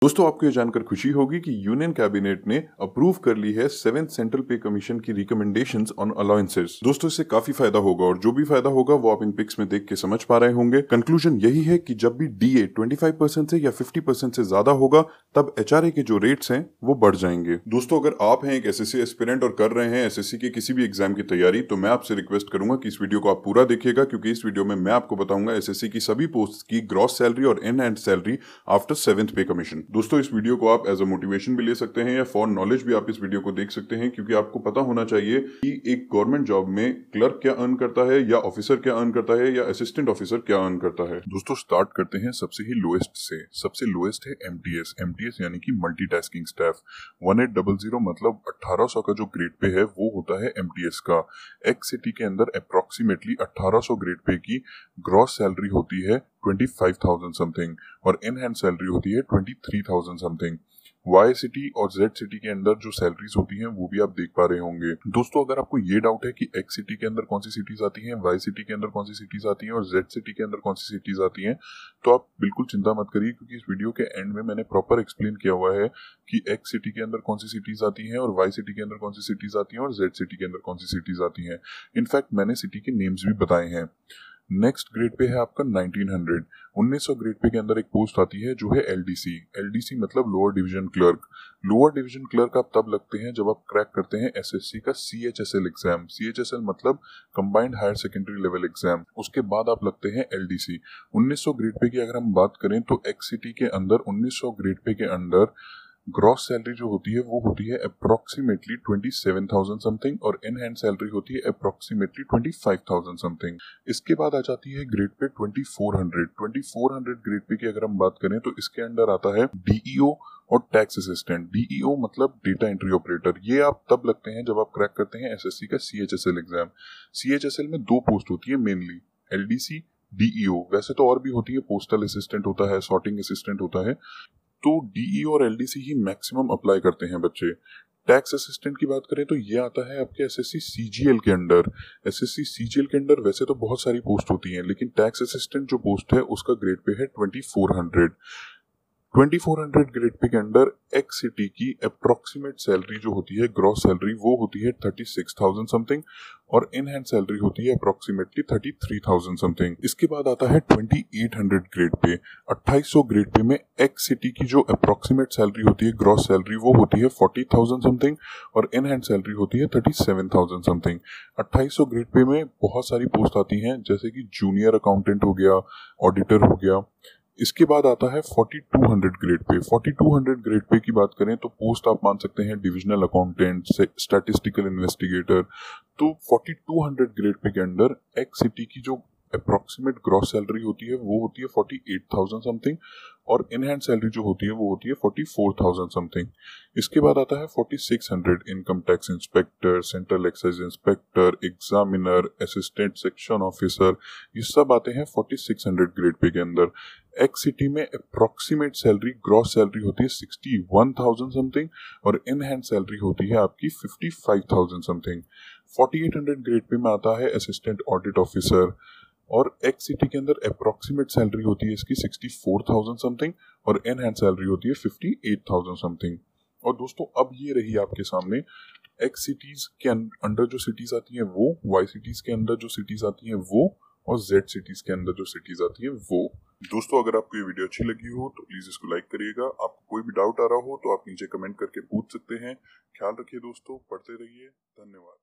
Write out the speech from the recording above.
दोस्तों आपको ये जानकर खुशी होगी कि यूनियन कैबिनेट ने अप्रूव कर ली है 7th सेंट्रल पे कमीशन की रिकमेंडेशंस ऑन अलाउंसेस। दोस्तों इससे काफी फायदा होगा और जो भी फायदा होगा वो आप इन पिक्स में देख के समझ पा रहे होंगे। कंक्लूजन यही है कि जब भी डीए 25% से या 50% से ज्यादा होगा तब एचआरए के जो रेट्स हैं वो बढ़ जाएंगे। दोस्तों अगर आप हैं एक एसएससी एस्पिरेंट और कर रहे हैं एसएससी के किसी भी एग्जाम की तैयारी, तो मैं आपसे रिक्वेस्ट करूंगा कि इस वीडियो को आप पूरा देखिएगा, क्योंकि इस वीडियो में मैं आपको बताऊंगा एसएससी की सभी पोस्ट की ग्रॉस सैलरी और in hand salary after 7th पे कमीशन। दोस्तों इस वीडियो को आप एज अ मोटिवेशन भी ले सकते हैं या फॉर नॉलेज भी आप इस वीडियो को देख सकते हैं, क्योंकि आपको पता होना चाहिए कि एक गवर्नमेंट जॉब में क्लर्क क्या अर्न करता है या ऑफिसर क्या अर्न करता है या असिस्टेंट ऑफिसर क्या अर्न करता है। दोस्तों स्टार्ट करते हैं सबसे ही लोएस्ट से। सबसे लोएस्ट है एमटीएस यानी कि मल्टीटास्किंग स्टाफ। 1800 मतलब 1800 का जो ग्रेड पे है वो होता है एमटीएस का। एक्स सिटी के अंदर अप्रोक्सीमेटली 1800 ग्रेड पे की ग्रॉस सैलरी होती है 25,000 समथिंग और इन हैंड सैलरी होती है 23,000 समथिंग। वाई सिटी और जेड सिटी के अंदर जो सैलरीज होती हैं वो भी आप देख पा रहे होंगे। दोस्तों अगर आपको ये डाउट है कि एक्स सिटी के अंदर कौन सी सिटीज आती हैं, वाई सिटी के अंदर कौन सी सिटीज आती हैं और जेड सिटी के अंदर कौन सी सिटीज आती हैं, तो आप बिल्कुल चिंता मत करिए, क्योंकि इस वीडियो के एंड में मैंने प्रॉपर एक्सप्लेन किया हुआ है कि एक्स सिटी के अंदर कौन सी सिटीज आती हैं और वाई सिटी के अंदर कौन सी सिटीज आती हैं और जेड सिटी के अंदर कौन सी सिटीज आती हैं। इनफैक्ट मैंने सिटी के नेम्स भी बताए हैं। नेक्स्ट ग्रेड पे है आपका 1900 ग्रेड पे के अंदर एक पोस्ट आती है जो है एलडीसी मतलब lower division clerk. Lower division clerk आप तब लगते हैं जब आप क्रैक करते हैं एसएससी का सीएचएसएल एग्जाम। सीएचएसएल मतलब combined higher secondary level exam. उसके बाद आप लगते हैं एलडीसी। 1900 ग्रेड पे की अगर हम बात करें तो एक्स सिटी के अंदर 1900 ग्रेड पे के अंदर ग्रॉस सैलरी जो होती है वो होती है अप्रोक्सीमेटली 27,000 समथिंग और इन हैंड सैलरी होती है अप्रोक्सीमेटली 25,000 समथिंग। इसके बाद आ जाती है ग्रेड पे 2400 ग्रेड पे की अगर हम बात करें तो इसके अंदर आता है डीईओ और टैक्स असिस्टेंट। डीईओ मतलब डेटा एंट्री ऑपरेटर। ये आप तब लगते हैं जब आप क्रैक करते हैं एसएससी का सीएचएसएल एग्जाम। सीएचएसएल में दो पोस्ट होती है मेनली, एलडीसी, डीईओ। वैसे तो और भी होती है, पोस्टल असिस्टेंट होता है, सॉर्टिंग असिस्टेंट होता है, तो डीई और एलडीसी ही मैक्सिमम अप्लाई करते हैं बच्चे। टैक्स असिस्टेंट की बात करें तो ये आता है आपके एसएससी सीजीएल के अंडर। एसएससी सीजीएल के अंडर वैसे तो बहुत सारी पोस्ट होती हैं, लेकिन टैक्स असिस्टेंट जो पोस्ट है उसका ग्रेड पे है 2400 ग्रेड पे के अंडर एक्स सिटी की अप्रोक्सीमेट सैलरी जो होती है ग्रॉस सैलरी वो होती है 36,000 समथिंग और इन हैंड सैलरी होती है अप्रोक्सीमेटली 33,000 समथिंग। इसके बाद आता है 2800 ग्रेड पे। 2800 ग्रेड पे में एक्स सिटी की जो अप्रोक्सीमेट सैलरी होती है ग्रॉस सैलरी वो होती है 40,000 समथिंग और इन हैंड सैलरी होती है 37,000 समथिंग। 2800 ग्रेड पे में बहुत सारी पोस्ट आती हैं, जैसे कि जूनियर अकाउंटेंट हो गया, ऑडिटर हो गया। इसके बाद आता है 4200 ग्रेड पे। 4200 ग्रेड पे की बात करें तो पोस्ट आप मान सकते हैं डिविजनल अकाउंटेंट, स्टैटिस्टिकल इन्वेस्टिगेटर। तो 4200 ग्रेड पे के अंडर एक्स सिटी की जो अप्रोक्सीमेट ग्रॉस सैलरी होती है वो होती है 48,000 समथिंग और इन हैंड सैलरी जो होती है वो होती है 44,000 समथिंग। इसके बाद आता है 4600 income tax inspector, central excise inspector, examiner, assistant section officer. ये सब आते हैं 4600 ग्रेड पे के अंदर। एक्स सिटी में अप्रोक्सीमेट सैलरी ग्रॉस सैलरी होती है 61,000 समथिंग और इन हैंड सैलरी होती है आपकी 55,000 समथिंग। 4800 ग्रेड पे में आता है असिस्टेंट ऑडिट ऑफिसर और एक्स सिटी के अंदर अप्रोक्सीमेट सैलरी होती है इसकी 64,000 समथिंग और इन हैंड सैलरी होती है 58,000 समथिंग। और दोस्तों अब ये रही आपके सामने एक्स सिटीज के अंडर जो सिटीज आती हैं वो, वाई सिटीज के अंदर जो सिटीज आती हैं वो और जेड सिटीज के अंदर जो सिटीज आती हैं वो। दोस्तों अगर आपको ये वीडियो अच्छी लगी हो तो प्लीज इसको लाइक करिएगा। आपको कोई भी डाउट आ रहा हो तो आप नीचे कमेंट करके पूछ सकते हैं। ख्याल रखिए दोस्तों, पढ़ते रहिए। धन्यवाद।